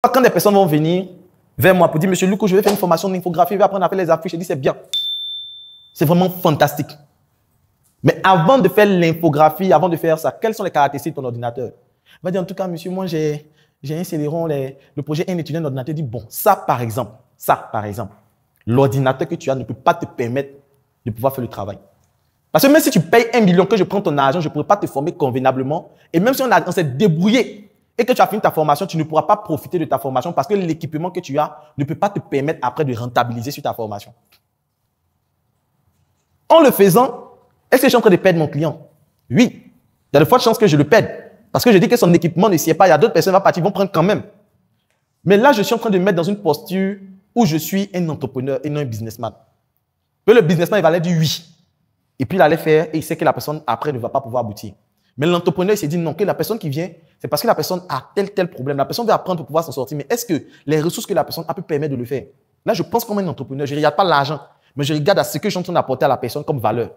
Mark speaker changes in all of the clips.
Speaker 1: Quand des personnes vont venir vers moi pour dire, Monsieur Luco, je vais faire une formation d'infographie, je vais apprendre à faire les affiches, je dis, c'est bien. C'est vraiment fantastique. Mais avant de faire l'infographie, avant de faire ça, quelles sont les caractéristiques de ton ordinateur? Il va dire, en tout cas, monsieur, moi, j'ai un Celeron, le projet un étudiant d'ordinateur dit, bon, ça, par exemple, l'ordinateur que tu as ne peut pas te permettre de pouvoir faire le travail. Parce que même si tu payes 1 million, que je prends ton argent, je ne pourrai pas te former convenablement. Et même si on s'est débrouillé et que tu as fini ta formation, tu ne pourras pas profiter de ta formation parce que l'équipement que tu as ne peut pas te permettre après de rentabiliser sur ta formation. En le faisant, est-ce que je suis en train de perdre mon client? Oui. Il y a de fortes chances que je le perde. Parce que je dis que son équipement ne sied pas. Il y a d'autres personnes qui vont partir, vont prendre quand même. Mais là, je suis en train de me mettre dans une posture où je suis un entrepreneur et non un businessman. Mais le businessman, il va aller dire oui. Et puis, il allait faire et il sait que la personne, après, ne va pas pouvoir aboutir. Mais l'entrepreneur, il s'est dit non, que la personne qui vient, c'est parce que la personne a tel problème. La personne veut apprendre pour pouvoir s'en sortir. Mais est-ce que les ressources que la personne a pu permettre de le faire? Là, je pense comme un entrepreneur. Je ne regarde pas l'argent, mais je regarde à ce que je suis en train d'apporter à la personne comme valeur.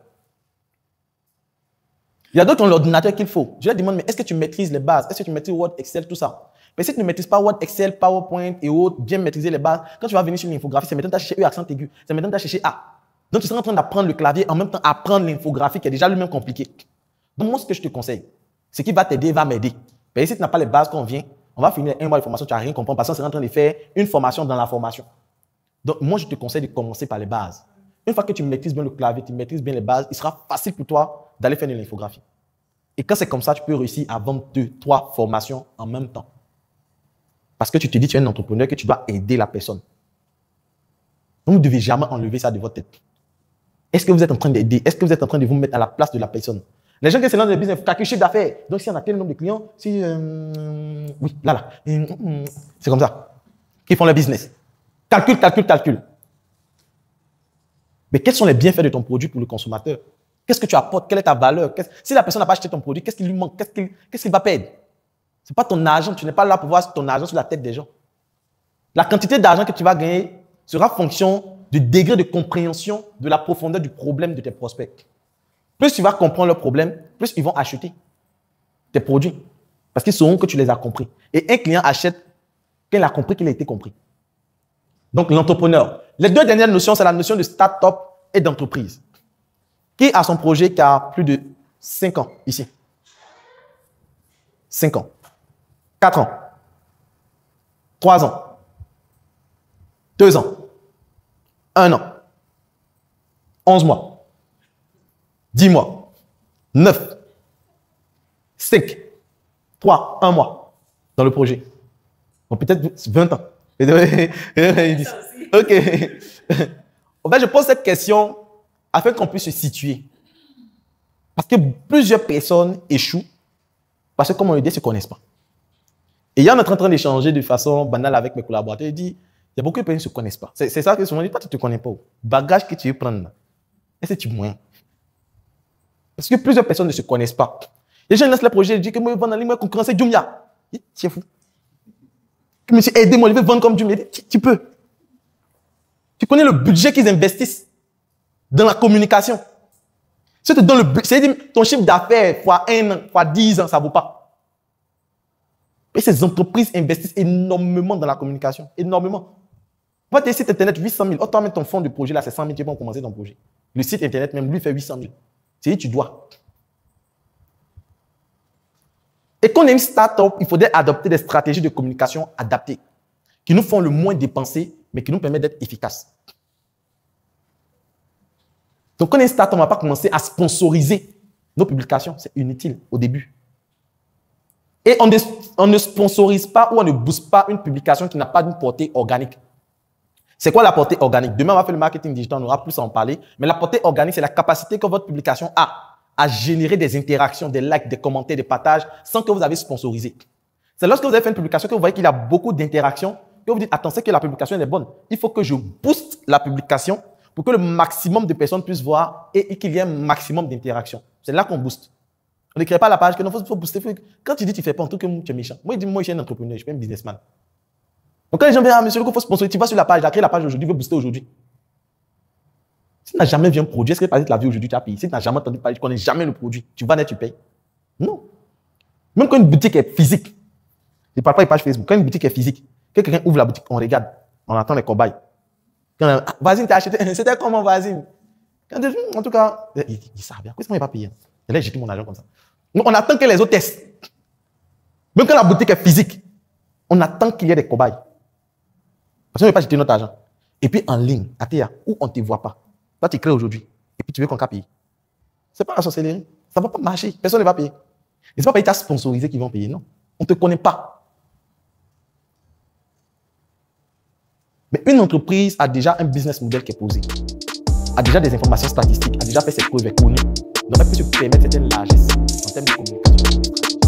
Speaker 1: Il y a d'autres qui ont l'ordinateur qu'il faut. Je leur demande, mais est-ce que tu maîtrises les bases? Est-ce que tu maîtrises Word, Excel, tout ça? Mais si tu ne maîtrises pas Word, Excel, PowerPoint et autres, bien maîtriser les bases, quand tu vas venir sur l'infographie, c'est maintenant que tu as cherché E accent aigu, c'est maintenant que tu as cherché A. Donc, tu seras en train d'apprendre le clavier, en même temps apprendre l'infographie qui est déjà lui-même compliqué. Donc, moi, ce que je te conseille, ce qui va t'aider, va m'aider. Mais si tu n'as pas les bases quand on vient, on va finir un mois de formation, tu n'as rien compris parce qu'on sera en train de faire une formation dans la formation. Donc, moi, je te conseille de commencer par les bases. Une fois que tu maîtrises bien le clavier, tu maîtrises bien les bases, il sera facile pour toi d'aller faire de l'infographie. Et quand c'est comme ça, tu peux réussir à vendre 2, 3 formations en même temps. Parce que tu te dis, tu es un entrepreneur, que tu dois aider la personne. Donc, vous ne devez jamais enlever ça de votre tête. Est-ce que vous êtes en train d'aider? Est-ce que vous êtes en train de vous mettre à la place de la personne? Les gens qui se lancent dans le business, calculent le chiffre d'affaires. Donc, si on a tel nombre de clients, si, oui, là. C'est comme ça. Qui font le business. Calcule. Mais quels sont les bienfaits de ton produit pour le consommateur? Qu'est-ce que tu apportes? Quelle est ta valeur? Si la personne n'a pas acheté ton produit, qu'est-ce qui lui manque? Qu'est-ce qu'il va perdre? Ce n'est pas ton argent. Tu n'es pas là pour voir ton argent sur la tête des gens. La quantité d'argent que tu vas gagner sera fonction du degré de compréhension de la profondeur du problème de tes prospects. Plus tu vas comprendre le problème, plus ils vont acheter tes produits. Parce qu'ils sauront que tu les as compris. Et un client achète quand il a compris qu'il a été compris. Donc, l'entrepreneur. Les deux dernières notions, c'est la notion de start-up et d'entreprise. Qui a son projet qui a plus de 5 ans ici? 5 ans. 4 ans. 3 ans. 2 ans. 1 an. 11 mois. 10 mois. 9. 5. 3. 1 mois. Dans le projet. Bon, peut-être 20 ans. Ok. En fait, je pose cette question afin qu'on puisse se situer. Parce que plusieurs personnes échouent parce que, comme on le dit, ils ne se connaissent pas. Et hier, on est en train d'échanger de façon banale avec mes collaborateurs. Il dit, il y a beaucoup de personnes qui ne se connaissent pas. C'est ça que souvent, dit, toi, tu ne te connais pas. Bagage que tu veux prendre, est-ce que tu es moyen? Parce que plusieurs personnes ne se connaissent pas. Les gens lancent le projet, ils disent que moi, je vais vendre en ligne, moi, concurrencer Jumia. Tu es fou. Je me suis aidé, moi, je vais vendre comme Jumia. Tu peux. Tu connais le budget qu'ils investissent dans la communication. Si tu te donnes le budget, c'est-à-dire ton chiffre d'affaires fois 1 an, fois 10 ans, ça ne vaut pas. Et ces entreprises investissent énormément dans la communication. Énormément. Toi, tes sites internet, 800 000. Autant mettre ton fonds de projet, là, c'est 100 000, tu vas commencer ton projet. Le site internet, même lui, fait 800 000. C'est-à-dire, tu dois. Et quand on est une start-up, il faudrait adopter des stratégies de communication adaptées qui nous font le moins dépenser, mais qui nous permettent d'être efficaces. Donc, quand on est une start-up, on ne va pas commencer à sponsoriser nos publications. C'est inutile au début. Et on ne sponsorise pas ou on ne booste pas une publication qui n'a pas d'une portée organique. C'est quoi la portée organique? Demain, on va faire le marketing digital, on aura plus à en parler. Mais la portée organique, c'est la capacité que votre publication a à générer des interactions, des likes, des commentaires, des partages, sans que vous avez sponsorisé. C'est lorsque vous avez fait une publication que vous voyez qu'il y a beaucoup d'interactions, que vous dites, attends, c'est que la publication est bonne. Il faut que je booste la publication pour que le maximum de personnes puissent voir et qu'il y ait un maximum d'interactions. C'est là qu'on booste. On ne crée pas la page que non, il faut booster. Quand tu dis que tu ne fais pas, en tout cas, tu es méchant. Moi, je dis, moi, je suis un entrepreneur, je suis un businessman. Donc, quand les gens viennent, ah, monsieur Luco, il faut sponsoriser, tu vas sur la page, tu as créé la page aujourd'hui, tu veux booster aujourd'hui. Si tu n'as jamais vu un produit, est-ce que par exemple, tu l'as vu aujourd'hui, tu as payé? Si tu n'as jamais entendu parler, tu ne connais jamais le produit, tu vas naître, tu payes. Non. Même quand une boutique est physique, je ne parle pas des pages Facebook, quand une boutique est physique, Que quelqu'un ouvre la boutique, on regarde, on attend les cobayes. Vas-y, t'as acheté, c'était comment, vas-y. En tout cas, il savent bien. Pourquoi il n'est pas payé? Et là, j'ai tout mon argent comme ça. Donc, on attend que les autres testent. Même quand la boutique est physique, on attend qu'il y ait des cobayes. Parce qu'on ne veut pas jeter notre argent. Et puis en ligne, à TIA, où on ne te voit pas. Toi, tu crées aujourd'hui. Et puis tu veux qu'on paye. Ce n'est pas la sorcellerie. Ça ne va pas marcher. Personne ne va payer. Et ce n'est pas parce que tu as sponsorisé qu'ils vont payer. Non. On ne te connaît pas. Mais une entreprise a déjà un business model qui est posé. A déjà des informations statistiques. A déjà fait ses preuves, est connue. Donc elle peut se permettre certaines largesses en termes de communication.